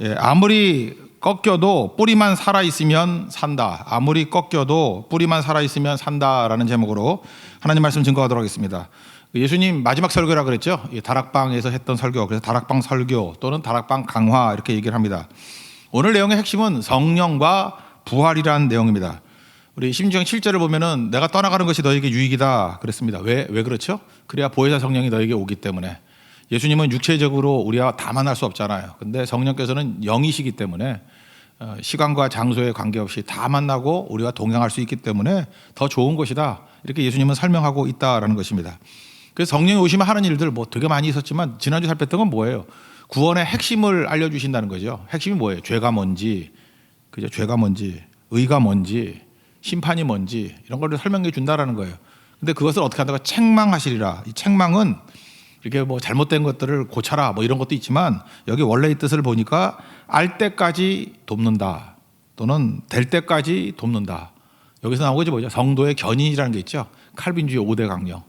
예, 아무리 꺾여도 뿌리만 살아있으면 산다. 아무리 꺾여도 뿌리만 살아있으면 산다라는 제목으로 하나님 말씀 증거하도록 하겠습니다. 예수님 마지막 설교라 그랬죠. 다락방에서 했던 설교, 그래서 다락방 설교 또는 다락방 강화 이렇게 얘기를 합니다. 오늘 내용의 핵심은 성령과 부활이라는 내용입니다. 우리 심지어 7절을 보면은 내가 떠나가는 것이 너에게 유익이다 그랬습니다. 왜 그렇죠? 그래야 보혜사 성령이 너에게 오기 때문에. 예수님은 육체적으로 우리와 다 만날 수 없잖아요. 근데 성령께서는 영이시기 때문에 시간과 장소에 관계없이 다 만나고 우리와 동행할 수 있기 때문에 더 좋은 것이다. 이렇게 예수님은 설명하고 있다라는 것입니다. 그래서 성령이 오시면 하는 일들 뭐 되게 많이 있었지만 지난주 살폈던 건 뭐예요? 구원의 핵심을 알려주신다는 거죠. 핵심이 뭐예요? 죄가 뭔지, 그죠? 죄가 뭔지, 의가 뭔지, 심판이 뭔지 이런 걸 설명해 준다라는 거예요. 근데 그것을 어떻게 한다고 책망하시리라. 이 책망은 이렇게 뭐 잘못된 것들을 고쳐라 뭐 이런 것도 있지만 여기 원래의 뜻을 보니까 알 때까지 돕는다 또는 될 때까지 돕는다. 여기서 나온 것이 뭐죠? 성도의 견인이라는 게 있죠. 칼빈주의 5대 강령.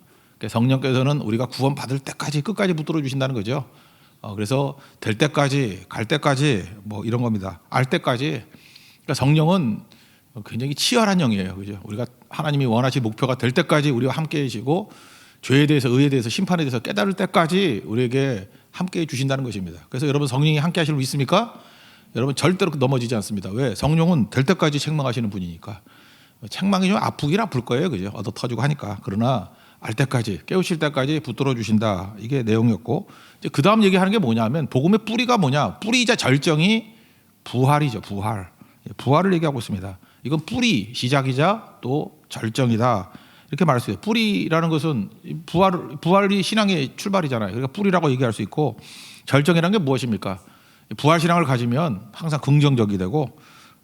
성령께서는 우리가 구원 받을 때까지 끝까지 붙들어 주신다는 거죠. 그래서 될 때까지 갈 때까지 뭐 이런 겁니다. 알 때까지. 그러니까 성령은 굉장히 치열한 영이에요. 그죠? 우리가 하나님이 원하신 목표가 될 때까지 우리와 함께 계시고 죄에 대해서 의에 대해서 심판에 대해서 깨달을 때까지 우리에게 함께해 주신다는 것입니다. 그래서 여러분 성령이 함께 하실 수 믿습니까? 여러분 절대로 넘어지지 않습니다. 왜? 성령은 될 때까지 책망하시는 분이니까. 책망이 좀 아프긴 아플 거예요. 그죠? 얻어 터지고 하니까. 그러나 알 때까지 깨우칠 때까지 붙들어 주신다. 이게 내용이었고 이제 그 다음 얘기하는 게 뭐냐면 복음의 뿌리가 뭐냐? 뿌리이자 절정이 부활이죠. 부활을 얘기하고 있습니다. 이건 뿌리 시작이자 또 절정이다. 이렇게 말했어요. 뿌리라는 것은 부활이 신앙의 출발이잖아요. 그러니까 뿌리라고 얘기할 수 있고 절정이라는 게 무엇입니까? 부활 신앙을 가지면 항상 긍정적이 되고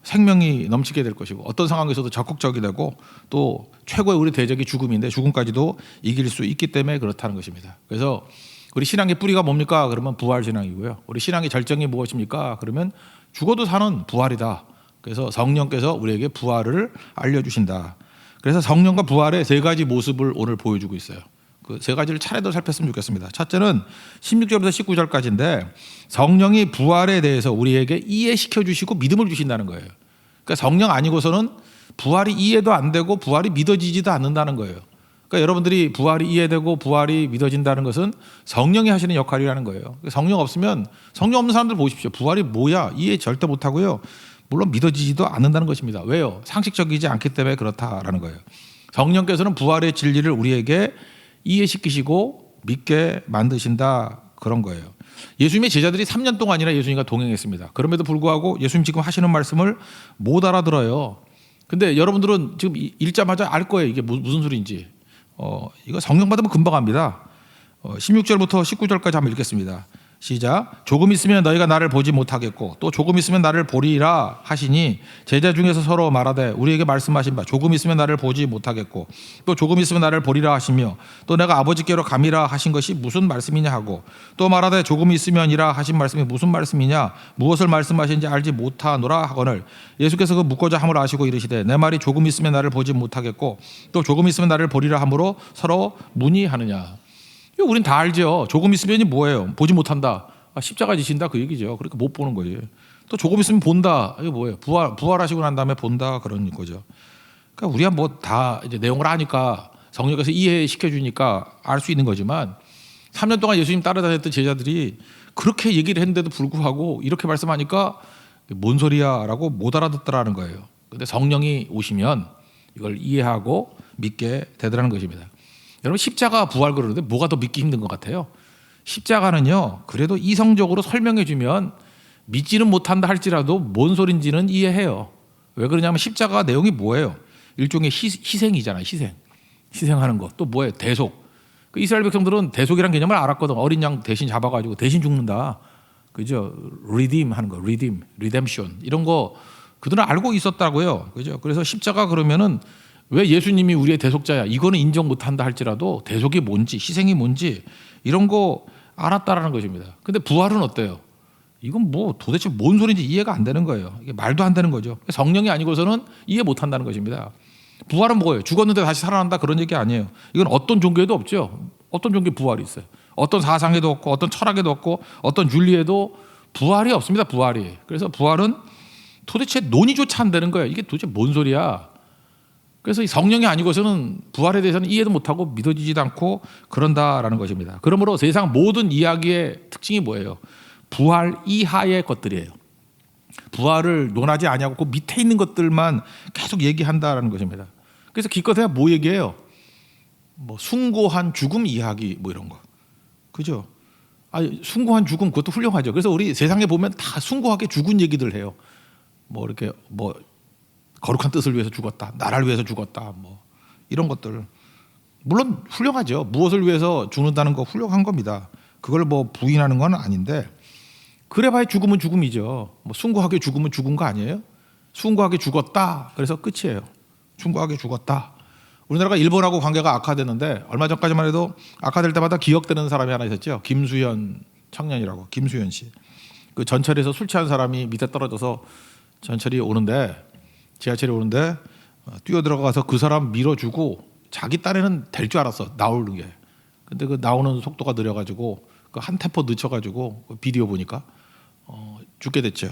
생명이 넘치게 될 것이고 어떤 상황에서도 적극적이 되고 또 최고의 우리 대적이 죽음인데 죽음까지도 이길 수 있기 때문에 그렇다는 것입니다. 그래서 우리 신앙의 뿌리가 뭡니까? 그러면 부활 신앙이고요. 우리 신앙의 절정이 무엇입니까? 그러면 죽어도 사는 부활이다. 그래서 성령께서 우리에게 부활을 알려주신다. 그래서 성령과 부활의 세 가지 모습을 오늘 보여주고 있어요. 그 세 가지를 차례로 살폈으면 좋겠습니다. 첫째는 16절부터 19절까지인데 성령이 부활에 대해서 우리에게 이해시켜 주시고 믿음을 주신다는 거예요. 그러니까 성령 아니고서는 부활이 이해도 안 되고 부활이 믿어지지도 않는다는 거예요. 그러니까 여러분들이 부활이 이해되고 부활이 믿어진다는 것은 성령이 하시는 역할이라는 거예요. 성령 없으면 성령 없는 사람들 보십시오. 부활이 뭐야? 이해 절대 못하고요. 물론 믿어지지도 않는다는 것입니다. 왜요? 상식적이지 않기 때문에 그렇다라는 거예요. 성령께서는 부활의 진리를 우리에게 이해시키시고 믿게 만드신다 그런 거예요. 예수님의 제자들이 3년 동안이나 예수님과 동행했습니다. 그럼에도 불구하고 예수님 지금 하시는 말씀을 못 알아들어요. 근데 여러분들은 지금 읽자마자 알 거예요. 이게 무슨 소리인지. 이거 성령 받으면 금방 압니다. 16절부터 19절까지 한번 읽겠습니다. 시작. 조금 있으면 너희가 나를 보지 못하겠고 또 조금 있으면 나를 보리라 하시니 제자 중에서 서로 말하되 우리에게 말씀하신 바 조금 있으면 나를 보지 못하겠고 또 조금 있으면 나를 보리라 하시며 또 내가 아버지께로 감이라 하신 것이 무슨 말씀이냐 하고 또 말하되 조금 있으면이라 하신 말씀이 무슨 말씀이냐 무엇을 말씀하신지 알지 못하노라 하거늘 예수께서 그 묻고자 함을 아시고 이르시되 내 말이 조금 있으면 나를 보지 못하겠고 또 조금 있으면 나를 보리라 함으로 서로 문의하느냐. 우린 다 알죠. 조금 있으면이 뭐예요? 보지 못한다. 십자가 지신다 그 얘기죠. 그러니까 못 보는 거지. 또 조금 있으면 본다. 이게 뭐예요? 부활하시고 난 다음에 본다 그런 거죠. 그러니까 우리가 뭐 다 이제 내용을 아니까 성령께서 이해시켜 주니까 알 수 있는 거지만 3년 동안 예수님 따라다녔던 제자들이 그렇게 얘기를 했는데도 불구하고 이렇게 말씀하니까 뭔 소리야라고 못 알아듣더라는 거예요. 근데 성령이 오시면 이걸 이해하고 믿게 되더라는 것입니다. 여러분 십자가 부활 그러는데 뭐가 더 믿기 힘든 것 같아요? 십자가는요 그래도 이성적으로 설명해 주면 믿지는 못한다 할지라도 뭔 소린지는 이해해요. 왜 그러냐면 십자가 내용이 뭐예요? 일종의 희생이잖아요. 희생하는 것. 또 뭐예요? 대속. 그 이스라엘 백성들은 대속이란 개념을 알았거든. 어린 양 대신 잡아가지고 대신 죽는다. 그죠? redeem 하는 거. redemption 이런 거 그들은 알고 있었다고요. 그죠? 그래서 십자가 그러면은 왜 예수님이 우리의 대속자야? 이거는 인정 못한다 할지라도 대속이 뭔지 희생이 뭔지 이런 거 알았다라는 것입니다. 근데 부활은 어때요? 이건 뭐 도대체 뭔 소리인지 이해가 안 되는 거예요. 이게 말도 안 되는 거죠. 성령이 아니고서는 이해 못한다는 것입니다. 부활은 뭐예요? 죽었는데 다시 살아난다 그런 얘기 아니에요. 이건 어떤 종교에도 없죠. 어떤 종교에 부활이 있어요. 어떤 사상에도 없고 어떤 철학에도 없고 어떤 윤리에도 부활이 없습니다. 부활이. 그래서 부활은 도대체 논의조차 안 되는 거예요. 이게 도대체 뭔 소리야. 그래서 이 성령이 아니고서는 부활에 대해서는 이해도 못하고 믿어지지도 않고 그런다라는 것입니다. 그러므로 세상 모든 이야기의 특징이 뭐예요? 부활 이하의 것들이에요. 부활을 논하지 아니하고 그 밑에 있는 것들만 계속 얘기한다라는 것입니다. 그래서 기껏해야 뭐 얘기해요? 뭐 숭고한 죽음 이야기 뭐 이런 거. 그죠? 숭고한 죽음 그것도 훌륭하죠. 그래서 우리 세상에 보면 다 숭고하게 죽은 얘기들 해요. 뭐 이렇게 뭐 거룩한 뜻을 위해서 죽었다, 나라를 위해서 죽었다, 뭐 이런 것들 물론 훌륭하죠. 무엇을 위해서 죽는다는 거 훌륭한 겁니다. 그걸 뭐 부인하는 건 아닌데 그래봐야 죽음은 죽음이죠. 뭐 숭고하게 죽으면 죽은 거 아니에요? 숭고하게 죽었다. 그래서 끝이에요. 숭고하게 죽었다. 우리나라가 일본하고 관계가 악화됐는데 얼마 전까지만 해도 악화될 때마다 기억되는 사람이 하나 있었죠. 김수현 청년이라고. 김수현 씨. 그 전철에서 술 취한 사람이 밑에 떨어져서 전철이 오는데 지하철이 오는데 뛰어 들어가서 그 사람 밀어주고 자기 딴에는 될 줄 알았어. 나오는 게. 근데 그 나오는 속도가 느려가지고 그 한 템포 늦춰가지고 그 비디오 보니까 죽게 됐죠.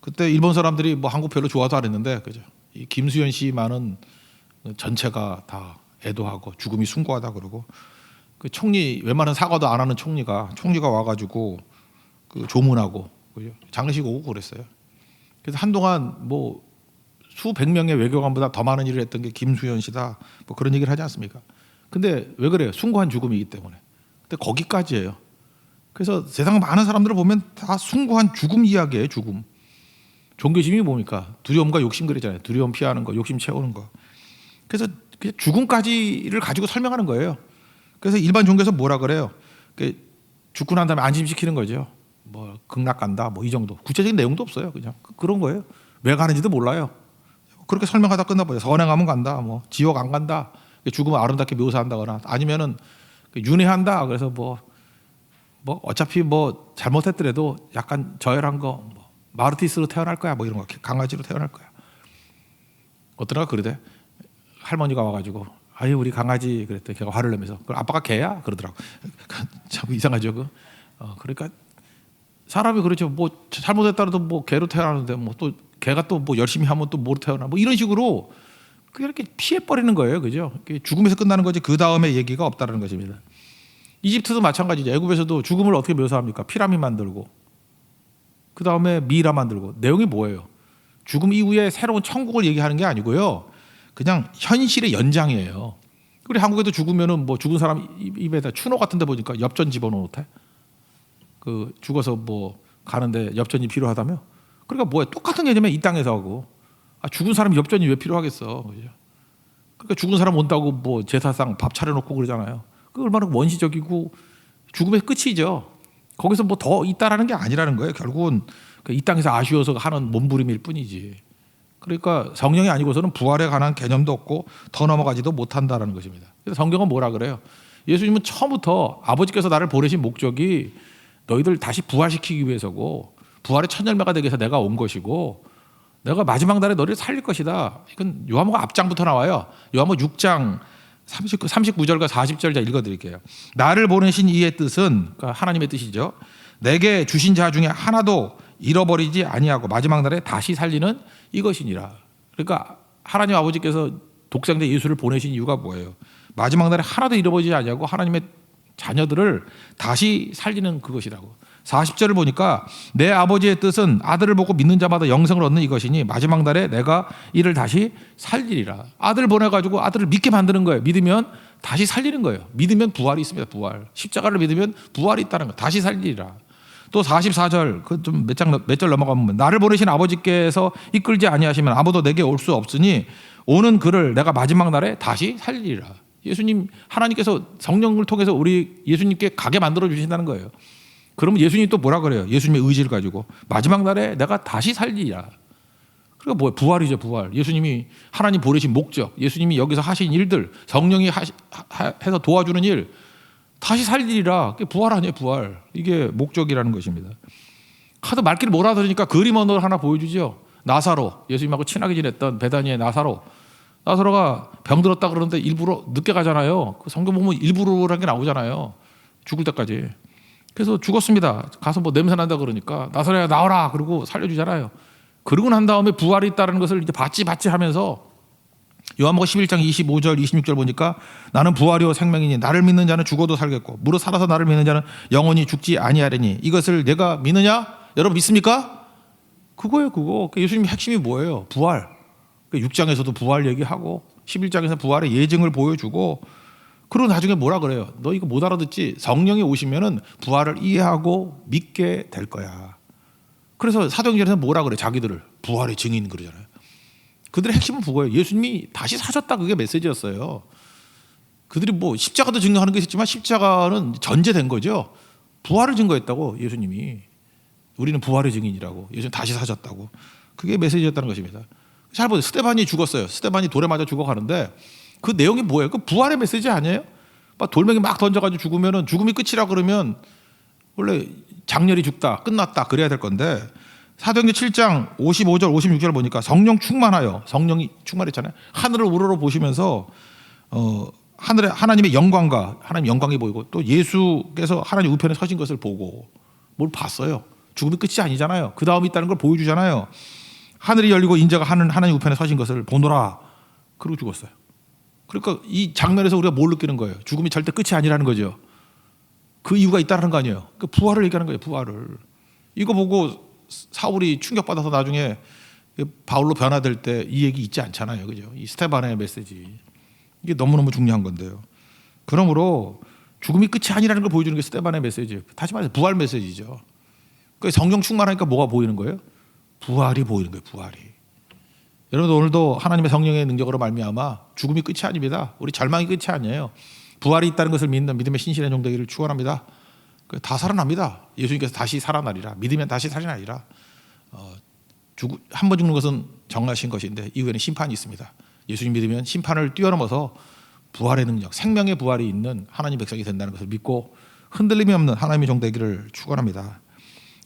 그때 일본 사람들이 뭐 한국 별로 좋아도 안 했는데 그죠. 이 김수현 씨만은 전체가 다 애도하고 죽음이 숭고하다 그러고 그 총리 웬만한 사과도 안 하는 총리가 와가지고 그 조문하고 그죠? 장례식 오고 그랬어요. 그래서 한동안 뭐 수백 명의 외교관보다 더 많은 일을 했던 게 김수현 씨다. 뭐 그런 얘기를 하지 않습니까? 근데 왜 그래요? 숭고한 죽음이기 때문에. 근데 거기까지예요. 그래서 세상 많은 사람들을 보면 다 숭고한 죽음 이야기예요. 죽음. 종교심이 뭡니까? 두려움과 욕심 그랬잖아요. 두려움 피하는 거, 욕심 채우는 거. 그래서 죽음까지를 가지고 설명하는 거예요. 그래서 일반 종교에서 뭐라 그래요? 죽고 난 다음에 안심시키는 거죠. 뭐 극락 간다, 뭐 이 정도. 구체적인 내용도 없어요. 그냥 그런 거예요. 왜 가는지도 몰라요. 그렇게 설명하다 끝나버려요. 선행하면 간다, 뭐 지옥 안 간다, 죽음을 아름답게 묘사한다거나 아니면은 윤회한다. 그래서 뭐 어차피 뭐 잘못했더라도 약간 저열한 거, 뭐 마르티스로 태어날 거야, 뭐 이런 거, 강아지로 태어날 거야. 어떠나 그러대. 할머니가 와가지고 아유 우리 강아지 그랬더니 걔가 화를 내면서 그 아빠가 개야 그러더라고. 참 이상하죠. 그러니까 사람이 그렇죠. 뭐 잘못했다라도 뭐 개로 태어나는데 뭐 또 개가 또 뭐 열심히 하면 또 뭐로 태어나 뭐 이런 식으로 그게 이렇게 피해 버리는 거예요. 그죠? 죽음에서 끝나는 거지 그 다음에 얘기가 없다는 것입니다. 이집트도 마찬가지죠. 애굽에서도 죽음을 어떻게 묘사합니까? 피라미드 만들고 그 다음에 미이라 만들고 내용이 뭐예요? 죽음 이후에 새로운 천국을 얘기하는 게 아니고요. 그냥 현실의 연장이에요. 우리 한국에도 죽으면은 뭐 죽은 사람 입에다 추노 같은 데 보니까 엽전 집어넣었대. 그 죽어서 뭐 가는데 엽전이 필요하다며? 그러니까 뭐야? 똑같은 개념에 이 땅에서 하고. 죽은 사람 엽전이 왜 필요하겠어? 그죠? 그러니까 죽은 사람 온다고 뭐 제사상 밥 차려놓고 그러잖아요. 그 얼마나 원시적이고 죽음의 끝이죠. 거기서 뭐 더 있다라는 게 아니라는 거예요. 결국은 이 땅에서 아쉬워서 하는 몸부림일 뿐이지. 그러니까 성령이 아니고서는 부활에 관한 개념도 없고 더 넘어가지도 못한다라는 것입니다. 그래서 성경은 뭐라 그래요? 예수님은 처음부터 아버지께서 나를 보내신 목적이 너희들 다시 부활시키기 위해서고 부활의 첫 열매가 되기 위해서 내가 온 것이고 내가 마지막 날에 너희를 살릴 것이다. 이건 요한복음 앞장부터 나와요. 요한복음 6장 39절과 40절 자 읽어드릴게요. 나를 보내신 이의 뜻은 그러니까 하나님의 뜻이죠. 내게 주신 자 중에 하나도 잃어버리지 아니하고 마지막 날에 다시 살리는 이것이니라. 그러니까 하나님 아버지께서 독생자 예수를 보내신 이유가 뭐예요? 마지막 날에 하나도 잃어버리지 아니하고 하나님의 자녀들을 다시 살리는 그것이라고. 40절을 보니까 내 아버지의 뜻은 아들을 보고 믿는 자마다 영생을 얻는 이것이니 마지막 날에 내가 이를 다시 살리리라. 아들 보내가지고 아들을 믿게 만드는 거예요. 믿으면 다시 살리는 거예요. 믿으면 부활이 있습니다. 부활. 십자가를 믿으면 부활이 있다는 거예요. 다시 살리리라. 또 44절 그 좀 몇 절 넘어가면 나를 보내신 아버지께서 이끌지 아니하시면 아무도 내게 올 수 없으니 오는 그를 내가 마지막 날에 다시 살리리라. 예수님 하나님께서 성령을 통해서 우리 예수님께 가게 만들어 주신다는 거예요. 그러면 예수님이 또 뭐라 그래요? 예수님의 의지를 가지고 마지막 날에 내가 다시 살리리라. 그러니까 뭐예요? 부활이죠, 부활. 예수님이 하나님 보내신 목적, 예수님이 여기서 하신 일들, 성령이 해서 도와주는 일 다시 살리리라. 그게 부활 아니에요, 부활. 이게 목적이라는 것입니다. 하도 말귀를 몰아들으니까 그림 언어를 하나 보여주죠. 나사로, 예수님하고 친하게 지냈던 베다니의 나사로. 나사로가 병들었다 그러는데 일부러 늦게 가잖아요. 그 성경 보면 일부러라는 게 나오잖아요. 죽을 때까지. 그래서 죽었습니다. 가서 뭐 냄새 난다 그러니까 나사로야 나와라 그러고 살려주잖아요. 그러고 난 다음에 부활이 있다는 것을 이제 받지 하면서 요한복음 11장 25절 26절 보니까 나는 부활이요 생명이니 나를 믿는 자는 죽어도 살겠고 무릇 살아서 나를 믿는 자는 영원히 죽지 아니하리니 이것을 내가 믿느냐? 여러분 믿습니까? 그거예요. 그거. 예수님의 핵심이 뭐예요? 부활. 6장에서도 부활 얘기하고 11장에서 부활의 예증을 보여주고 그리고 나중에 뭐라 그래요? 너 이거 못 알아듣지? 성령이 오시면은 부활을 이해하고 믿게 될 거야. 그래서 사도행전에서 뭐라 그래? 자기들을 부활의 증인 그러잖아요. 그들의 핵심은 그거예요. 예수님이 다시 사셨다 그게 메시지였어요. 그들이 뭐 십자가도 증거하는 게 있었지만 십자가는 전제된 거죠. 부활을 증거했다고 예수님이. 우리는 부활의 증인이라고. 예수님 다시 사셨다고. 그게 메시지였다는 것입니다. 잘 보세요. 스데반이 죽었어요. 스데반이 돌에 맞아 죽어가는데 그 내용이 뭐예요? 그 부활의 메시지 아니에요? 막 돌멩이 막 던져가지고 죽으면은 죽음이 끝이라 그러면 원래 장렬히 죽다 끝났다 그래야 될 건데 사도행전 7장 55절 56절 보니까 성령 충만하여 성령이 충만했잖아요. 하늘을 우러러 보시면서 하늘에 하나님의 영광과 하나님 영광이 보이고 또 예수께서 하나님 우편에 서신 것을 보고 뭘 봤어요. 죽음이 끝이 아니잖아요. 그 다음이 있다는 걸 보여주잖아요. 하늘이 열리고 인자가 하나님 우편에 서신 것을 보노라. 그러고 죽었어요. 그러니까 이 장면에서 우리가 뭘 느끼는 거예요? 죽음이 절대 끝이 아니라는 거죠. 그 이유가 있다는 거 아니에요. 그 부활을 얘기하는 거예요. 부활을. 이거 보고 사울이 충격받아서 나중에 바울로 변화될 때 이 얘기 있지 않잖아요. 그죠? 이 스테반의 메시지. 이게 너무너무 중요한 건데요. 그러므로 죽음이 끝이 아니라는 걸 보여주는 게 스테반의 메시지예요. 다시 말해서 부활 메시지죠. 그 성령 충만하니까 뭐가 보이는 거예요? 부활이 보이는 거예요. 부활이. 여러분 오늘도 하나님의 성령의 능력으로 말미암아 죽음이 끝이 아닙니다. 우리 절망이 끝이 아니에요. 부활이 있다는 것을 믿는 믿음의 신실한 종 되기를 축원합니다. 다 살아납니다. 예수님께서 다시 살아나리라. 믿으면 다시 살아나리라. 한 번 죽는 것은 정하신 것인데 이후에는 심판이 있습니다. 예수님 믿으면 심판을 뛰어넘어서 부활의 능력, 생명의 부활이 있는 하나님 백성이 된다는 것을 믿고 흔들림이 없는 하나님의 종 되기를 축원합니다.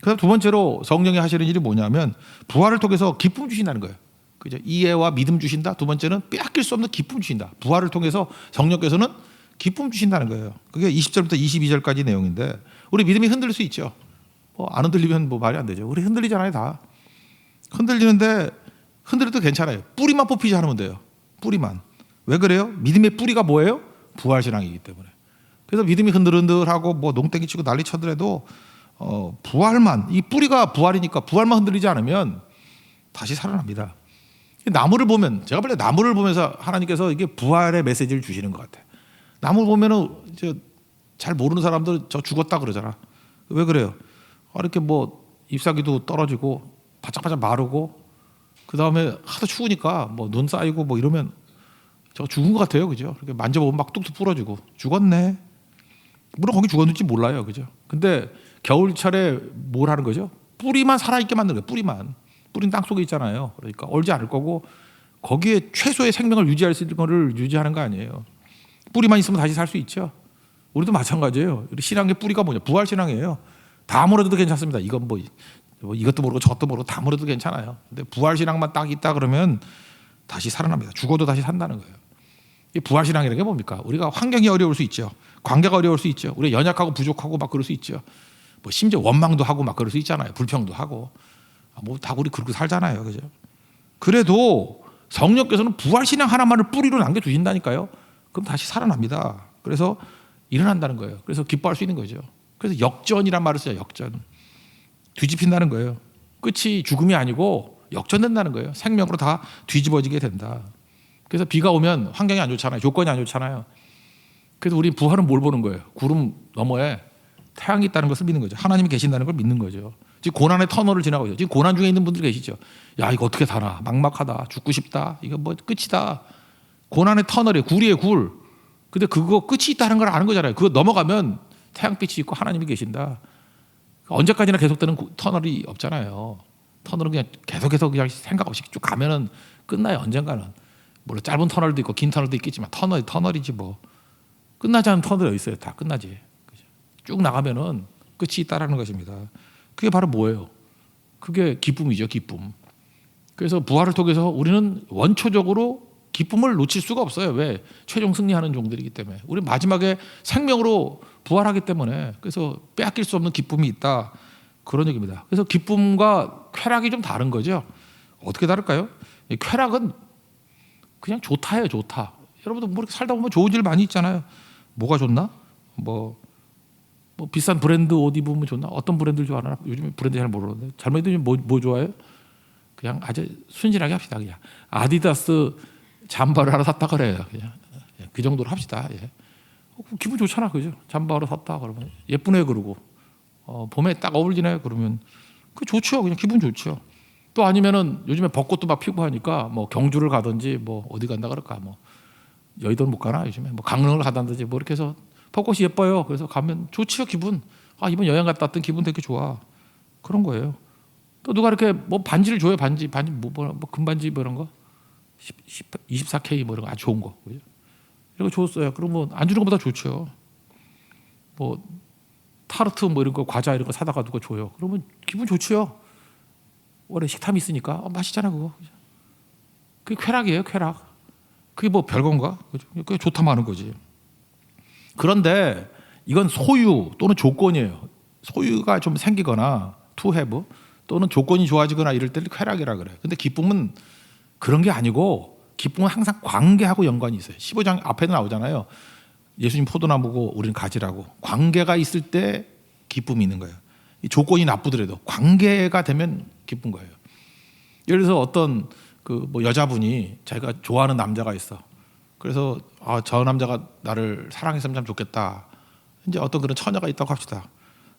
그다음 두 번째로 성령이 하시는 일이 뭐냐면 부활을 통해서 기쁨 주신다는 거예요. 그죠? 이해와 믿음 주신다. 두 번째는 빼앗길 수 없는 기쁨 주신다. 부활을 통해서 성령께서는 기쁨 주신다는 거예요. 그게 20절부터 22절까지 내용인데 우리 믿음이 흔들릴 수 있죠. 안 흔들리면 말이 안 되죠. 우리 흔들리잖아요, 다. 흔들리는데 흔들려도 괜찮아요. 뿌리만 뽑히지 않으면 돼요. 뿌리만. 왜 그래요? 믿음의 뿌리가 뭐예요? 부활신앙이기 때문에. 그래서 믿음이 흔들흔들하고 뭐 농땡이 치고 난리 쳐더라도 부활만, 이 뿌리가 부활이니까 부활만 흔들리지 않으면 다시 살아납니다. 나무를 보면, 제가 볼 때 나무를 보면서 하나님께서 이게 부활의 메시지를 주시는 것 같아요. 나무 보면은 잘 모르는 사람들 저 죽었다 그러잖아. 왜 그래요? 이렇게 뭐 잎사귀도 떨어지고 바짝바짝 마르고 그 다음에 하도 추우니까 뭐 눈 쌓이고 뭐 이러면 저 죽은 것 같아요, 그죠? 이렇게 만져보면 막 뚝뚝 부러지고 죽었네. 물론 거기 죽었는지 몰라요, 그죠? 근데 겨울철에 뭘 하는 거죠? 뿌리만 살아있게 만드는 거예요. 뿌리만. 뿌리는 땅 속에 있잖아요. 그러니까 얼지 않을 거고 거기에 최소의 생명을 유지할 수 있는 거를 유지하는 거 아니에요. 뿌리만 있으면 다시 살 수 있죠. 우리도 마찬가지예요. 우리 신앙의 뿌리가 뭐냐? 부활 신앙이에요. 다 물어도 괜찮습니다. 이건 뭐 이것도 모르고 저것도 모르고 다 물어도 괜찮아요. 근데 부활 신앙만 딱 있다 그러면 다시 살아납니다. 죽어도 다시 산다는 거예요. 이 부활 신앙이라는 게 뭡니까? 우리가 환경이 어려울 수 있죠. 관계가 어려울 수 있죠. 우리가 연약하고 부족하고 막 그럴 수 있죠. 뭐 심지어 원망도 하고 막 그럴 수 있잖아요. 불평도 하고. 뭐 다 우리 그렇게 살잖아요. 그죠? 그래도 성령께서는 부활 신앙 하나만을 뿌리로 남겨 주신다니까요. 그럼 다시 살아납니다. 그래서 일어난다는 거예요. 그래서 기뻐할 수 있는 거죠. 그래서 역전이란 말을 써요. 역전. 뒤집힌다는 거예요. 끝이 죽음이 아니고 역전된다는 거예요. 생명으로 다 뒤집어지게 된다. 그래서 비가 오면 환경이 안 좋잖아요. 조건이 안 좋잖아요. 그래서 우리 부활은 뭘 보는 거예요? 구름 너머에 태양이 있다는 것을 믿는 거죠. 하나님이 계신다는 걸 믿는 거죠. 지금 고난의 터널을 지나고 있어요. 지금 고난 중에 있는 분들 계시죠. 야, 이거 어떻게 살아? 막막하다. 죽고 싶다. 이거 뭐 끝이다. 고난의 터널에 굴이에요, 굴. 근데 그거 끝이 있다는 걸 아는 거잖아요. 그거 넘어가면 태양빛이 있고 하나님이 계신다. 언제까지나 계속되는 터널이 없잖아요. 터널은 그냥 계속 그냥 생각 없이 쭉 가면은 끝나요. 언젠가는. 물론 짧은 터널도 있고 긴 터널도 있겠지만 터널이지 뭐. 끝나지 않은 터널이 어디 있어요. 다 끝나지. 쭉 나가면은 끝이 있다라는 것입니다. 그게 바로 뭐예요? 그게 기쁨이죠. 기쁨. 그래서 부활을 통해서 우리는 원초적으로 기쁨을 놓칠 수가 없어요. 왜? 최종 승리하는 종들이기 때문에. 우리 마지막에 생명으로 부활하기 때문에. 그래서 빼앗길 수 없는 기쁨이 있다, 그런 얘기입니다. 그래서 기쁨과 쾌락이 좀 다른 거죠. 어떻게 다를까요? 쾌락은 그냥 좋다예요, 좋다. 여러분도 뭐 이렇게 살다 보면 좋은 일 많이 있잖아요. 뭐가 좋나? 뭐 비싼 브랜드 옷 입으면 좋나? 어떤 브랜드를 좋아하나? 요즘에 브랜드 잘 모르는데 젊은이들이 뭐 좋아해요? 그냥 아주 순진하게 합시다. 그냥 아디다스 잠바를 하나 샀다 그래요. 그냥 그 정도로 합시다. 예. 기분 좋잖아, 그죠? 잠바를 샀다 그러면 예쁘네, 그러고 봄에 딱 어울리네 그러면 그 좋죠. 그냥 기분 좋죠. 또 아니면은 요즘에 벚꽃도 막 피고 하니까 뭐 경주를 가든지 뭐 어디 간다 그럴까, 뭐 여의도는 못 가나 요즘에, 뭐 강릉을 가든지 뭐 이렇게 해서 벚꽃이 예뻐요. 그래서 가면 좋지요, 기분. 아, 이번 여행 갔다 왔던 기분 되게 좋아. 그런 거예요. 또 누가 이렇게 뭐 반지를 줘요, 반지 뭐 금반지 뭐 이런 거 24K 뭐 이런 거 아주 좋은 거, 그죠? 이런 거 줬어요. 그러면 안 주는 것보다 좋죠. 뭐 타르트 뭐 이런 거, 과자 이런 거 사다가 누가 줘요. 그러면 기분 좋지요. 원래 식탐이 있으니까 맛있잖아 그거. 그게 쾌락이에요, 쾌락. 그게 뭐 별건가? 그죠? 그게 좋다만 하는 거지. 그런데 이건 소유 또는 조건이에요. 소유가 좀 생기거나 to have 또는 조건이 좋아지거나 이럴 때는 쾌락이라 그래요. 근데 기쁨은 그런 게 아니고, 기쁨은 항상 관계하고 연관이 있어요. 15장 앞에도 나오잖아요. 예수님 포도나무고 우리는 가지라고. 관계가 있을 때 기쁨이 있는 거예요. 이 조건이 나쁘더라도 관계가 되면 기쁜 거예요. 예를 들어서 어떤 그 뭐 여자분이 자기가 좋아하는 남자가 있어. 그래서 저 남자가 나를 사랑했으면 참 좋겠다. 이제 어떤 그런 처녀가 있다고 합시다.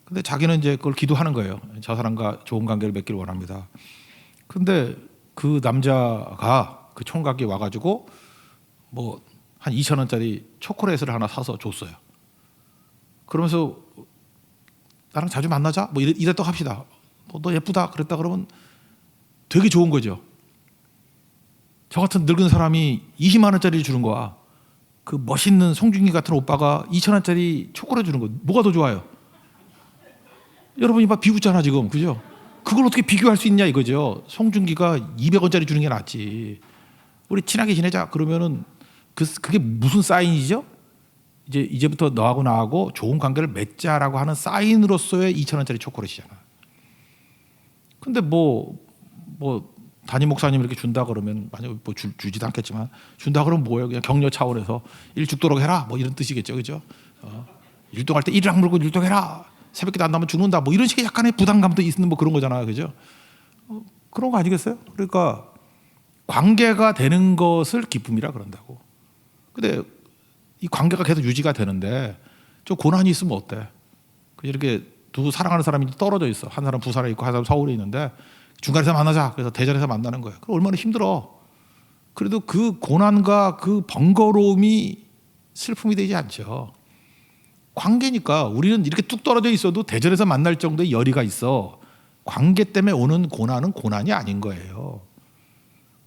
근데 자기는 이제 그걸 기도하는 거예요. 저 사람과 좋은 관계를 맺기를 원합니다. 근데 그 남자가 그 총각이 와가지고 뭐 한 2,000원짜리 초콜릿을 하나 사서 줬어요. 그러면서 나랑 자주 만나자 뭐 이랬다고 합시다. 너 예쁘다 그랬다 그러면 되게 좋은 거죠. 저 같은 늙은 사람이 20만 원짜리 주는 거야. 그 멋있는 송중기 같은 오빠가 2,000원짜리 초콜릿 주는 거, 뭐가 더 좋아요? 여러분이 막 비웃잖아 지금, 그죠? 그걸 어떻게 비교할 수 있냐 이거죠. 송중기가 200원짜리 주는 게 낫지. 우리 친하게 지내자 그러면은 그게 무슨 사인이죠? 이제부터 너하고 나하고 좋은 관계를 맺자라고 하는 사인으로서의 2,000원짜리 초콜릿이잖아. 근데 뭐 담임 목사님 이렇게 준다 그러면, 만약 뭐 주지도 않겠지만 준다 그러면 뭐예요? 그냥 격려 차원에서 일 죽도록 해라 뭐 이런 뜻이겠죠, 그죠? 율동할 때 일을 악물고 율동해라. 새벽기도 안 나면 죽는다. 뭐 이런 식의 약간의 부담감도 있는 뭐 그런 거잖아요, 그죠? 그런 거 아니겠어요? 그러니까 관계가 되는 것을 기쁨이라 그런다고. 근데 이 관계가 계속 유지가 되는데 좀 고난이 있으면 어때? 이렇게 두 사랑하는 사람이 떨어져 있어. 한 사람 부산에 있고 한 사람 서울에 있는데 중간에서 만나자. 그래서 대전에서 만나는 거예요. 그럼 얼마나 힘들어. 그래도 그 고난과 그 번거로움이 슬픔이 되지 않죠. 관계니까 우리는 이렇게 뚝 떨어져 있어도 대전에서 만날 정도의 열의가 있어. 관계 때문에 오는 고난은 고난이 아닌 거예요.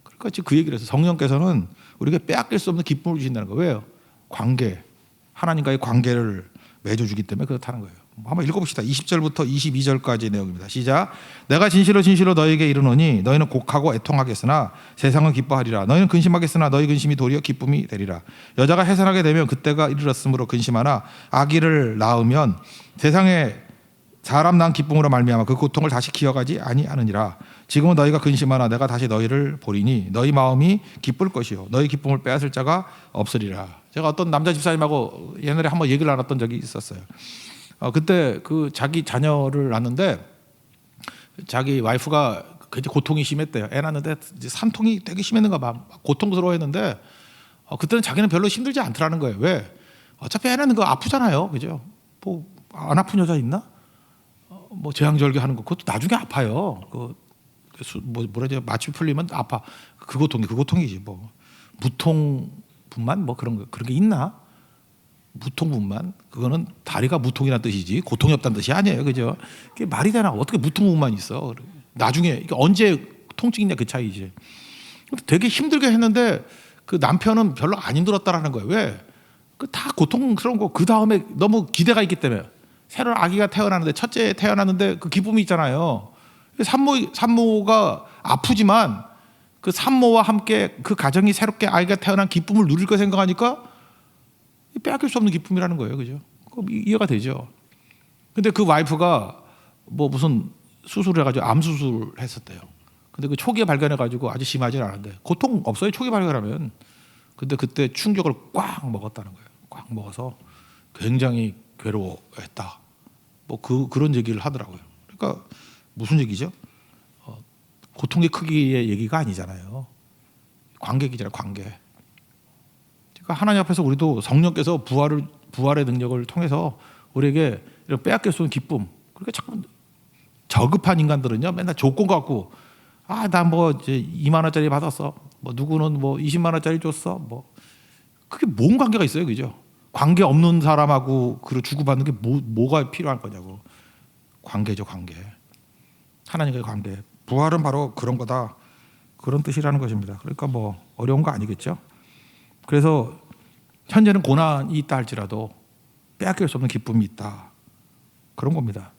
그러니까 지금 그 얘기를 해서 성령께서는 우리가 빼앗길 수 없는 기쁨을 주신다는 거예요. 왜요? 관계, 하나님과의 관계를 맺어주기 때문에 그렇다는 거예요. 한번 읽어봅시다. 20절부터 22절까지 내용입니다. 시작. 내가 진실로 진실로 너희에게 이르노니 너희는 곡하고 애통하겠으나 세상은 기뻐하리라. 너희는 근심하겠으나 너희 근심이 도리어 기쁨이 되리라. 여자가 해산하게 되면 그때가 이르렀으므로 근심하나 아기를 낳으면 세상에 사람 난 기쁨으로 말미암아 그 고통을 다시 기억하지 아니하느니라. 지금은 너희가 근심하나 내가 다시 너희를 보리니 너희 마음이 기쁠 것이요 너희 기쁨을 빼앗을 자가 없으리라. 제가 어떤 남자 집사님하고 옛날에 한번 얘기를 나눴던 적이 있었어요. 그때 그 자기 자녀를 낳는데 자기 와이프가 굉장히 고통이 심했대요. 애 낳는데 이제 산통이 되게 심했는가 봐. 고통스러워했는데 그때는 자기는 별로 힘들지 않더라는 거예요. 왜? 어차피 애 낳는 거 아프잖아요, 그죠? 뭐 안 아픈 여자 있나? 뭐 제왕절개하는 거 그것도 나중에 아파요. 뭐라죠? 마취 풀리면 아파. 그 고통이지 뭐. 무통분만 뭐 그런 게 있나? 무통분만 그거는 다리가 무통이라는 뜻이지 고통이 없다는 뜻이 아니에요, 그죠? 그게 말이 되나? 어떻게 무통분만 있어? 나중에 언제 통증이냐 그 차이지. 되게 힘들게 했는데 그 남편은 별로 안 힘들었다라는 거예요. 왜? 그 다 고통스러운 거. 그 다음에 너무 기대가 있기 때문에. 새로운 아기가 태어나는데 첫째 태어나는데 그 기쁨이 있잖아요. 산모가 아프지만 그 산모와 함께 그 가정이 새롭게 아이가 태어난 기쁨을 누릴 거 생각하니까 빼앗길 수 없는 기쁨이라는 거예요, 그죠? 이해가 되죠. 근데 그 와이프가 뭐 무슨 수술을 해가지고 암 수술을 했었대요. 근데 그 초기에 발견해가지고 아주 심하진 않은데 고통 없어요, 초기 발견하면. 근데 그때 충격을 꽉 먹었다는 거예요. 꽉 먹어서 굉장히 괴로워했다. 뭐 그런 얘기를 하더라고요. 그러니까 무슨 얘기죠? 고통의 크기의 얘기가 아니잖아요. 관계이잖아요, 관계. 그러니까 하나님 앞에서 우리도 성령께서 부활의 능력을 통해서 우리에게 이런 빼앗길 수 없는 기쁨. 그러니까 자꾸 저급한 인간들은요, 맨날 조건 갖고 나 뭐 이제 2만 원짜리 받았어. 뭐 누구는 뭐 20만 원짜리 줬어. 뭐 그게 뭔 관계가 있어요, 그죠? 관계 없는 사람하고 그 주고받는 게 뭐가 필요한 거냐고. 관계죠, 관계. 하나님과의 관계. 부활은 바로 그런 거다. 그런 뜻이라는 것입니다. 그러니까 뭐 어려운 거 아니겠죠? 그래서 현재는 고난이 있다 할지라도 빼앗길 수 없는 기쁨이 있다. 그런 겁니다.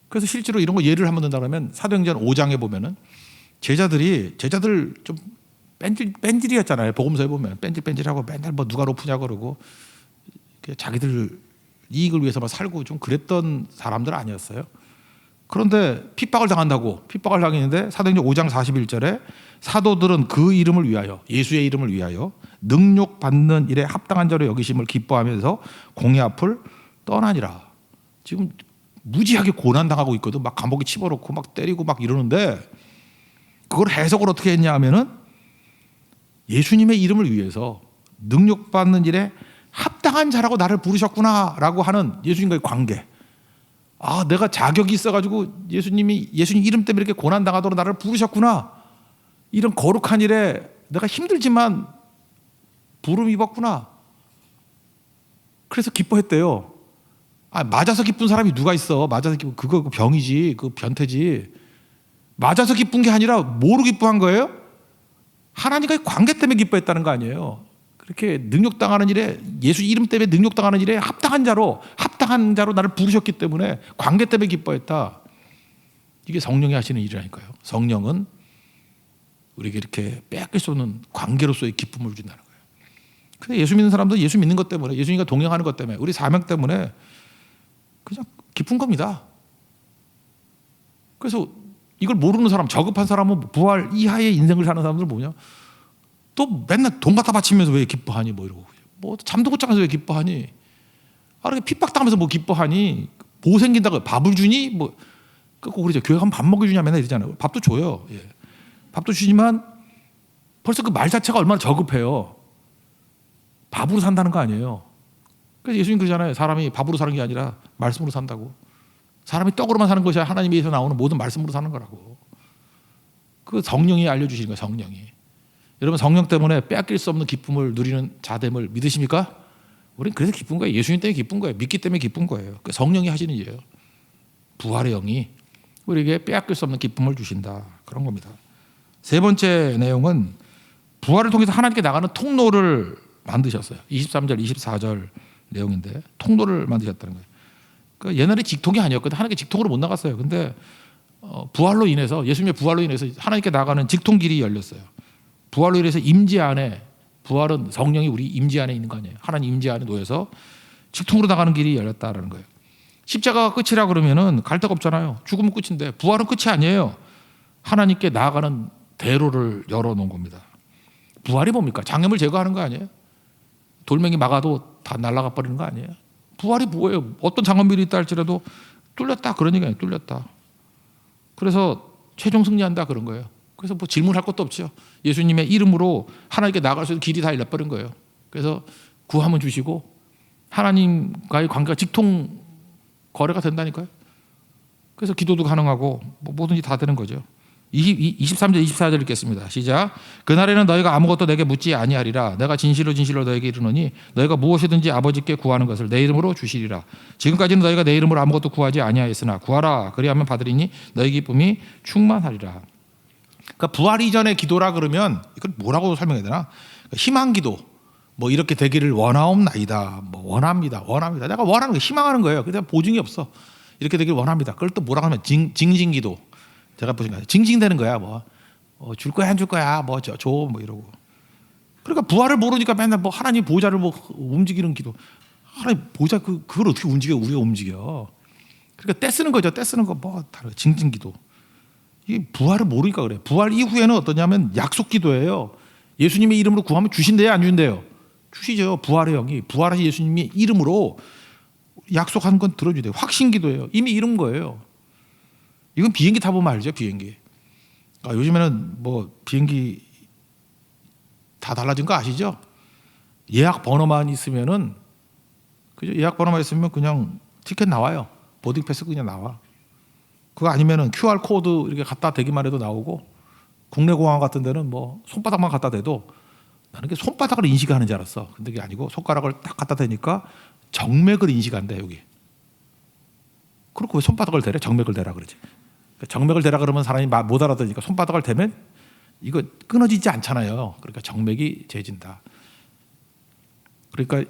그래서 실제로 이런 거 예를 한번 든다면 사도행전 5장에 보면은 제자들 좀 뺀질이었잖아요. 복음서에 보면 뺀질하고 맨날 뭐 누가 높으냐고 그러고 자기들 이익을 위해서 막 살고 좀 그랬던 사람들 아니었어요. 그런데 핍박을 당했는데 사도행전 5장 41절에 사도들은 그 이름을 위하여, 예수의 이름을 위하여 능력 받는 일에 합당한 자로 여기심을 기뻐하면서 공의 앞을 떠나니라. 지금 무지하게 고난 당하고 있거든. 막 감옥에 집어넣고 막 때리고 막 이러는데 그걸 해석을 어떻게 했냐 하면은 예수님의 이름을 위해서 능력 받는 일에 합당한 자라고 나를 부르셨구나라고 하는 예수님과의 관계. 내가 자격이 있어가지고 예수님 이름 때문에 이렇게 고난 당하도록 나를 부르셨구나. 이런 거룩한 일에 내가 힘들지만 부름 입었구나. 그래서 기뻐했대요. 맞아서 기쁜 사람이 누가 있어? 맞아서 기쁜 그거 병이지, 그 변태지. 맞아서 기쁜 게 아니라 뭐로 기뻐한 거예요? 하나님과의 관계 때문에 기뻐했다는 거 아니에요. 그렇게 능력당하는 일에, 예수 이름 때문에 능력당하는 일에 합당한 자로 나를 부르셨기 때문에 관계 때문에 기뻐했다. 이게 성령이 하시는 일이라니까요. 성령은 우리에게 이렇게 빼앗길 수 없는 관계로서의 기쁨을 준다는 거예요. 그래서 예수 믿는 사람도 예수 믿는 것 때문에, 예수님과 동행하는 것 때문에, 우리 사명 때문에 그냥 기쁜 겁니다. 그래서 이걸 모르는 사람, 저급한 사람은 부활 이하의 인생을 사는 사람들은 뭐냐? 또 맨날 돈 갖다 바치면서 왜 기뻐하니? 뭐 이러고. 뭐 잠도 못 자면서 왜 기뻐하니? 이렇게 핍박당하면서 뭐 기뻐하니? 뭐 생긴다고 밥을 주니? 뭐 꼭 그러죠. 교회 가면 밥 먹여주냐 맨날 이러잖아요. 밥도 줘요. 예. 밥도 주지만 벌써 그 말 자체가 얼마나 저급해요. 밥으로 산다는 거 아니에요. 그래서 예수님 그러잖아요. 사람이 밥으로 사는 게 아니라 말씀으로 산다고. 사람이 떡으로만 사는 것이 하나님에서 나오는 모든 말씀으로 사는 거라고. 그 성령이 알려주시는 거예요. 성령이. 여러분 성령 때문에 빼앗길 수 없는 기쁨을 누리는 자됨을 믿으십니까? 우리는 그래서 기쁜 거예요. 예수님 때문에 기쁜 거예요. 믿기 때문에 기쁜 거예요. 그 성령이 하시는 일이에요. 부활의 영이 우리에게 빼앗길 수 없는 기쁨을 주신다. 그런 겁니다. 세 번째 내용은 부활을 통해서 하나님께 나가는 통로를 만드셨어요. 23절, 24절 내용인데 통로를 만드셨다는 거예요. 그러니까 옛날에 직통이 아니었거든. 하나님께 직통으로 못 나갔어요. 근데 부활로 인해서, 예수님의 부활로 인해서 하나님께 나가는 직통길이 열렸어요. 부활로 인해서 임재 안에, 부활은 성령이 우리 임재 안에 있는 거 아니에요. 하나님 임재 안에 놓여서 직통으로 나가는 길이 열렸다라는 거예요. 십자가가 끝이라 그러면은 갈 데가 없잖아요. 죽으면 끝인데 부활은 끝이 아니에요. 하나님께 나아가는 대로를 열어놓은 겁니다. 부활이 뭡니까? 장애물 제거하는 거 아니에요? 돌멩이 막아도 다 날아가 버리는 거 아니에요? 부활이 뭐예요? 어떤 장애물이 있다 할지라도 뚫렸다 그런 얘기 아니에요. 뚫렸다. 그래서 최종 승리한다 그런 거예요. 그래서 뭐 질문할 것도 없죠. 예수님의 이름으로 하나님께 나아갈 수 있는 길이 다 열려버린 거예요. 그래서 구하면 주시고 하나님과의 관계가 직통 거래가 된다니까요. 그래서 기도도 가능하고 뭐 뭐든지 다 되는 거죠. 23절 24절 읽겠습니다. 시작. 그날에는 너희가 아무것도 내게 묻지 아니하리라. 내가 진실로 너희에게 이르노니 너희가 무엇이든지 아버지께 구하는 것을 내 이름으로 주시리라. 지금까지는 너희가 내 이름으로 아무것도 구하지 아니하였으나 구하라. 그리하면 받으리니 너희 기쁨이 충만하리라. 그러니까 부활 이전의 기도라 그러면 이걸 뭐라고 설명해야 되나? 희망 기도. 뭐 이렇게 되기를 원하옵나이다. 뭐 원합니다. 내가 원하는 거 희망하는 거예요. 근데 보증이 없어. 이렇게 되기를 원합니다. 그걸 또 뭐라고 하면 징징기도. 제가 보니까 징징대는 거야. 뭐 줄 거야 안 줄 거야. 뭐 줘 뭐 이러고. 그러니까 부활을 모르니까 맨날 뭐 하나님 보좌를 뭐 움직이는 기도. 하나님 보자 그걸 어떻게 움직여 우리가 움직여. 그러니까 떼쓰는 거죠. 떼쓰는 거 뭐 다른 징징기도. 이 부활을 모르니까 그래. 부활 이후에는 어떠냐면 약속 기도예요. 예수님의 이름으로 구하면 주신대요, 안 주신대요? 주시죠. 부활의 영이 부활하신 예수님의 이름으로 약속한 건 들어주대요. 확신 기도예요. 이미 이룬 거예요. 이건 비행기 타보면 알죠, 비행기. 요즘에는 뭐 비행기 다 달라진 거 아시죠? 예약 번호만 있으면은 그죠? 예약 번호만 있으면 그냥 티켓 나와요. 보딩 패스 그냥 나와. 그거 아니면은 QR 코드 이렇게 갖다 대기만 해도 나오고, 국내 공항 같은 데는 뭐 손바닥만 갖다 대도 나는 그 손바닥을 인식하는 줄 알았어. 근데 그게 아니고 손가락을 딱 갖다 대니까 정맥을 인식한대 여기. 그렇고 왜 손바닥을 대래? 정맥을 대라 그러지. 정맥을 대라 그러면 사람이 못 알아듣으니까 손바닥을 대면 이거 끊어지지 않잖아요. 그러니까 정맥이 재진다. 그러니까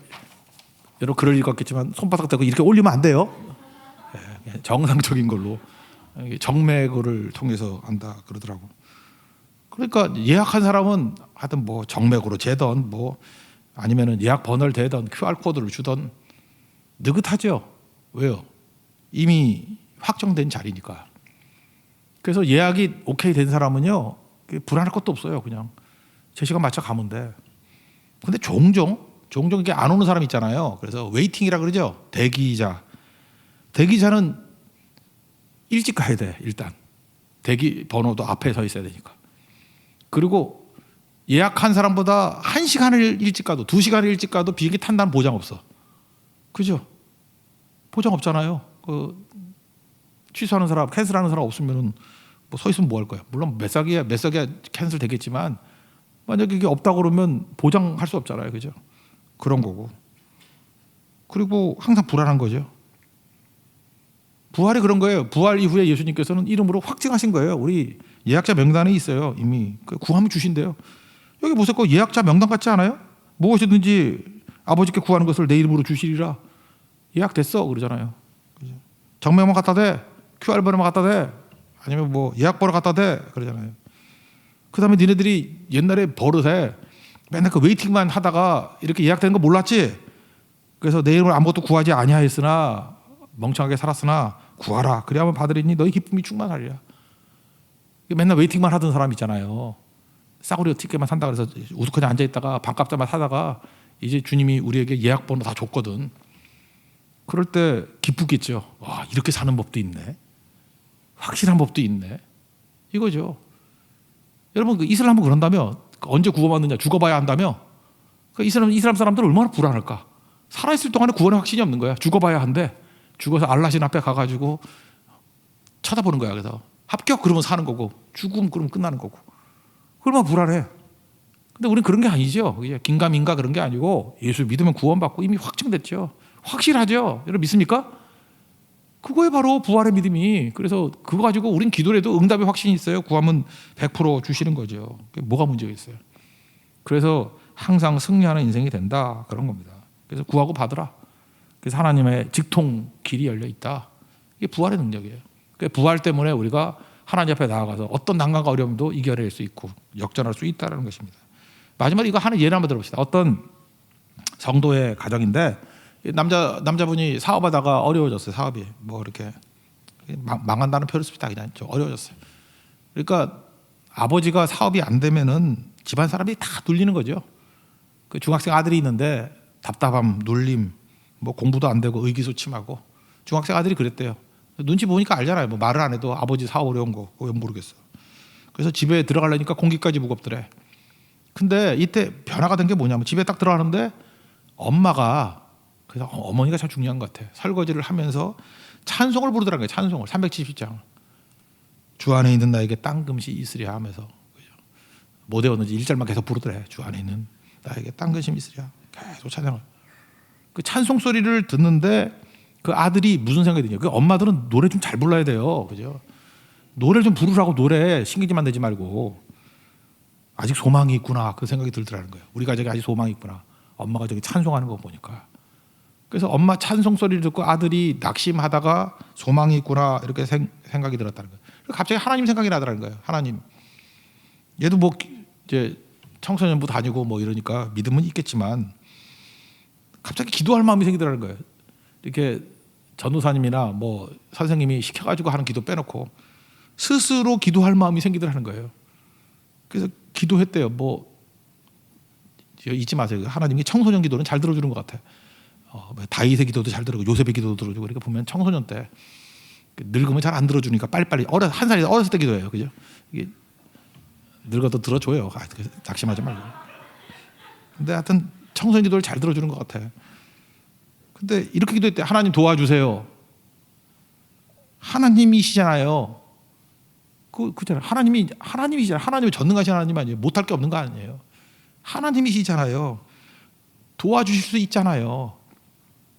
여러분 글을 읽었겠지만 손바닥 대고 이렇게 올리면 안 돼요. 정상적인 걸로 정맥을 통해서 한다 그러더라고. 그러니까 예약한 사람은 하여튼 뭐 정맥으로 재던 뭐 아니면은 예약 번호를 대던 QR 코드를 주던 느긋하죠. 왜요? 이미 확정된 자리니까. 그래서 예약이 오케이 된 사람은요 불안할 것도 없어요. 그냥 제 시간 맞춰 가면 돼. 근데 종종 이게 안 오는 사람 있잖아요. 그래서 웨이팅이라 그러죠. 대기자는 일찍 가야 돼. 일단 대기 번호도 앞에 서 있어야 되니까. 그리고 예약한 사람보다 1시간을 일찍 가도 2시간을 일찍 가도 비행기 탄다는 보장 없어. 그죠? 보장 없잖아요. 취소하는 사람, 캔슬하는 사람 없으면은 뭐 서 있으면 뭐 할 거야? 물론 몇 석이야 캔슬 되겠지만 만약에 이게 없다 그러면 보장할 수 없잖아요. 그죠? 그런 거고. 그리고 항상 불안한 거죠. 부활이 그런 거예요. 부활 이후에 예수님께서는 이름으로 확증하신 거예요. 우리 예약자 명단에 있어요. 이미 구하면 주신대요. 여기 보세요. 예약자 명단 같지 않아요? 무엇이든지 아버지께 구하는 것을 내 이름으로 주시리라. 예약됐어 그러잖아요. 정명만 갖다 대, QR 번호만 갖다 대, 아니면 뭐 예약 번호 갖다 대 그러잖아요. 그다음에 니네들이 옛날에 버릇에 맨날 그 웨이팅만 하다가 이렇게 예약되는 거 몰랐지? 그래서 내 이름으로 아무것도 구하지 아니하였으나 멍청하게 살았으나 구하라. 그래야만 받으리니 너희 기쁨이 충만하리라. 맨날 웨이팅만 하던 사람 있잖아요. 싸구려 티켓만 산다 그래서 우두커니 앉아있다가 반값자만 사다가 이제 주님이 우리에게 예약 번호 다 줬거든. 그럴 때 기쁘겠죠. 와, 이렇게 사는 법도 있네. 확실한 법도 있네. 이거죠. 여러분 그 이슬람은 그런다며 언제 구원받느냐 죽어봐야 한다며. 그 이슬람 사람들은 얼마나 불안할까. 살아있을 동안에 구원의 확신이 없는 거야. 죽어봐야 한대. 죽어서 알라신 앞에 가가지고 쳐다보는 거야. 그래서 합격 그러면 사는 거고 죽음 그러면 끝나는 거고. 얼마나 불안해. 근데 우리는 그런 게 아니죠. 긴가민가 그런 게 아니고 예수 믿으면 구원받고 이미 확정됐죠. 확실하죠. 여러분 믿습니까? 그거에 바로 부활의 믿음이. 그래서 그거 가지고 우린 기도를 해도 응답의 확신이 있어요. 구하면 100% 주시는 거죠. 뭐가 문제가 있어요. 그래서 항상 승리하는 인생이 된다 그런 겁니다. 그래서 구하고 받으라. 그래서 하나님의 직통 길이 열려 있다. 이게 부활의 능력이에요. 부활 때문에 우리가 하나님 앞에 나아가서 어떤 난관과 어려움도 이겨낼 수 있고 역전할 수 있다는 것입니다. 마지막으로 이거 하나 예를 한번 들어봅시다. 어떤 성도의 가정인데 남자분이 사업하다가 어려워졌어요. 사업이 뭐 이렇게 망한다는 표현을 씁니다. 그냥 좀 어려워졌어요. 그러니까 아버지가 사업이 안 되면은 집안 사람이 다 눌리는 거죠. 그 중학생 아들이 있는데 답답함, 눌림, 뭐 공부도 안 되고 의기소침하고 중학생 아들이 그랬대요. 눈치 보니까 알잖아요. 뭐 말을 안 해도 아버지 사업 어려운 거 왜 모르겠어. 그래서 집에 들어가려니까 공기까지 무겁더래. 근데 이때 변화가 된 게 뭐냐면 집에 딱 들어가는데 엄마가 그래서 어머니가 참 중요한 것 같아. 설거지를 하면서 찬송을 부르더라는 거예요. 찬송을 370장. 주 안에 있는 나에게 땅 금시 있으랴 하면서 못 외웠는지 1절만 계속 부르더래. 주 안에 있는 나에게 땅 금시 있으랴. 계속 찬양을. 그 찬송 소리를 듣는데 그 아들이 무슨 생각이 드냐. 그 엄마들은 노래 좀 잘 불러야 돼요. 그죠? 노래를 좀 부르라고 노래 신경질만 내지 말고 아직 소망이 있구나. 그 생각이 들더라는 거예요. 우리 가족에 아직 소망이 있구나. 엄마가 저기 찬송하는 거 보니까. 그래서 엄마 찬송 소리를 듣고 아들이 낙심하다가 소망이 있구나 이렇게 생각이 들었다는 거예요. 갑자기 하나님 생각이 나더라는 거예요. 하나님. 얘도 뭐 이제 청소년부 다니고 뭐 이러니까 믿음은 있겠지만 갑자기 기도할 마음이 생기더라는 거예요. 이렇게 전도사님이나 뭐 선생님이 시켜가지고 하는 기도 빼놓고 스스로 기도할 마음이 생기더라는 거예요. 그래서 기도했대요. 뭐 잊지 마세요. 하나님이 청소년 기도는 잘 들어주는 것 같아요. 다윗의 기도도 잘 들어주고 요셉의 기도도 들어주고. 그러니까 보면 청소년 때 늙으면 잘 안 들어주니까 빨리빨리 한 살이 어렸을 때 기도해요. 그죠? 이게 늙어도 들어줘요. 낙심하지 말고. 근데 하여튼 청소년 기도를 잘 들어주는 것 같아요. 근데 이렇게 기도했대. 하나님 도와주세요. 하나님이시잖아요. 그잖아요. 하나님이시잖아요. 하나님이 전능하신 하나님 아니에요. 못할 게 없는 거 아니에요. 하나님이시잖아요. 도와주실 수 있잖아요.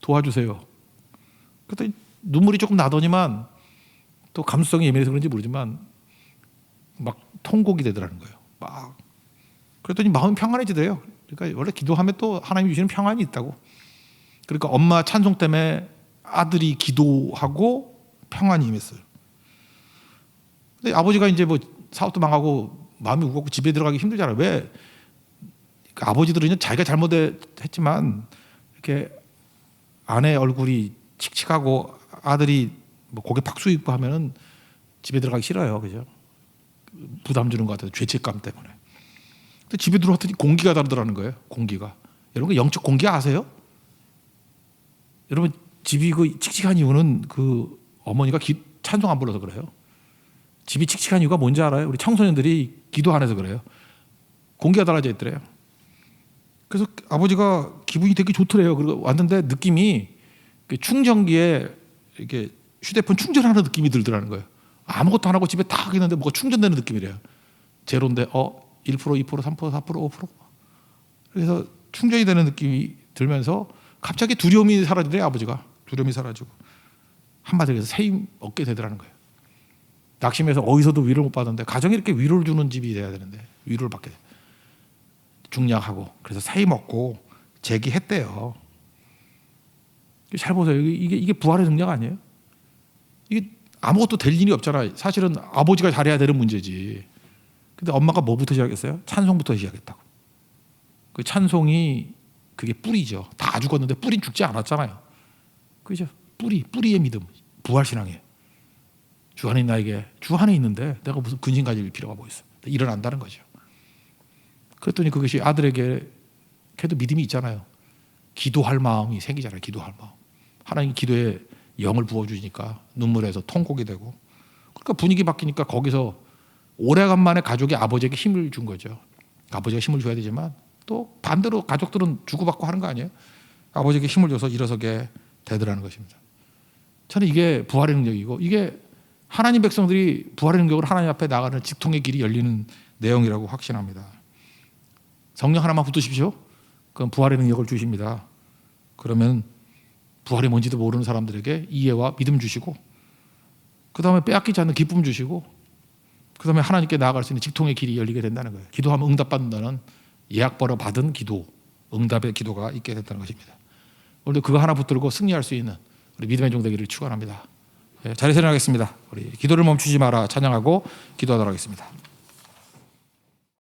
도와주세요. 그랬더니 눈물이 조금 나더니만 또 감수성이 예민해서 그런지 모르지만 막 통곡이 되더라는 거예요. 막 그랬더니 마음이 평안해지더래요. 그러니까 원래 기도하면 또 하나님이 주시는 평안이 있다고. 그러니까 엄마 찬송 때문에 아들이 기도하고 평안이 임했어요. 근데 아버지가 이제 뭐 사업도 망하고 마음이 무겁고 집에 들어가기 힘들잖아요. 왜? 그러니까 아버지들은 자기가 잘못했지만 이렇게 아내 얼굴이 칙칙하고 아들이 뭐 고개 박수 입고 하면은 집에 들어가기 싫어요. 그죠? 부담 주는 것 같아요. 죄책감 때문에. 근데 집에 들어왔더니 공기가 다르더라는 거예요. 공기가. 여러분 영적 공기 아세요? 여러분 집이 그 칙칙한 이유는 그 어머니가 찬송 안 불러서 그래요. 집이 칙칙한 이유가 뭔지 알아요? 우리 청소년들이 기도 안 해서 그래요. 공기가 달라져 있더래요. 그래서 아버지가 기분이 되게 좋더래요. 그리고 왔는데 느낌이 충전기에 이렇게 휴대폰 충전하는 느낌이 들더라는 거예요. 아무것도 안 하고 집에 딱 있는데 뭐가 충전되는 느낌이래요. 제로인데 1%, 2%, 3%, 4%, 5%. 그래서 충전이 되는 느낌이 들면서 갑자기 두려움이 사라지더래요. 아버지가. 두려움이 사라지고 한마디로 해서 세임 얻게 되더라는 거예요. 낙심해서 어디서도 위로를 못 받았는데 가정에 이렇게 위로를 주는 집이 돼야 되는데 위로를 받게 돼. 중략하고 그래서 세임 얻고 재기했대요. 잘 보세요. 이게 부활의 능력 아니에요? 이게 아무것도 될 일이 없잖아요. 사실은 아버지가 잘해야 되는 문제지. 근데 엄마가 뭐부터 시작했어요? 찬송부터 시작했다고. 그 찬송이 그게 뿌리죠. 다 죽었는데 뿌린 죽지 않았잖아요. 그죠? 뿌리의 믿음, 부활신앙이에요. 주 안에 나에게 주 안에 있는데 내가 무슨 근심 가질 필요가 뭐 있어? 일어난다는 거죠. 그랬더니 그것이 아들에게 걔도 믿음이 있잖아요. 기도할 마음이 생기잖아요. 기도할 마음. 하나님 기도에 영을 부어주시니까 눈물에서 통곡이 되고 그러니까 분위기 바뀌니까 거기서 오래간만에 가족이 아버지에게 힘을 준 거죠. 아버지가 힘을 줘야 되지만 또 반대로 가족들은 주고받고 하는 거 아니에요? 아버지에게 힘을 줘서 일어서게 되더라는 것입니다. 저는 이게 부활의 능력이고 이게 하나님 백성들이 부활의 능력으로 하나님 앞에 나가는 직통의 길이 열리는 내용이라고 확신합니다. 성령 하나만 붙드십시오. 그럼 부활의 능력을 주십니다. 그러면 부활이 뭔지도 모르는 사람들에게 이해와 믿음 주시고 그 다음에 빼앗기지 않는 기쁨 주시고 그 다음에 하나님께 나아갈 수 있는 직통의 길이 열리게 된다는 거예요. 기도하면 응답받는다는 예약번호 받은 기도, 응답의 기도가 있게 됐다는 것입니다. 오늘도 그거 하나 붙들고 승리할 수 있는 우리 믿음의 종 되기를 축원합니다. 자리에 일어나겠습니다. 우리 기도를 멈추지 마라 찬양하고 기도하도록 하겠습니다.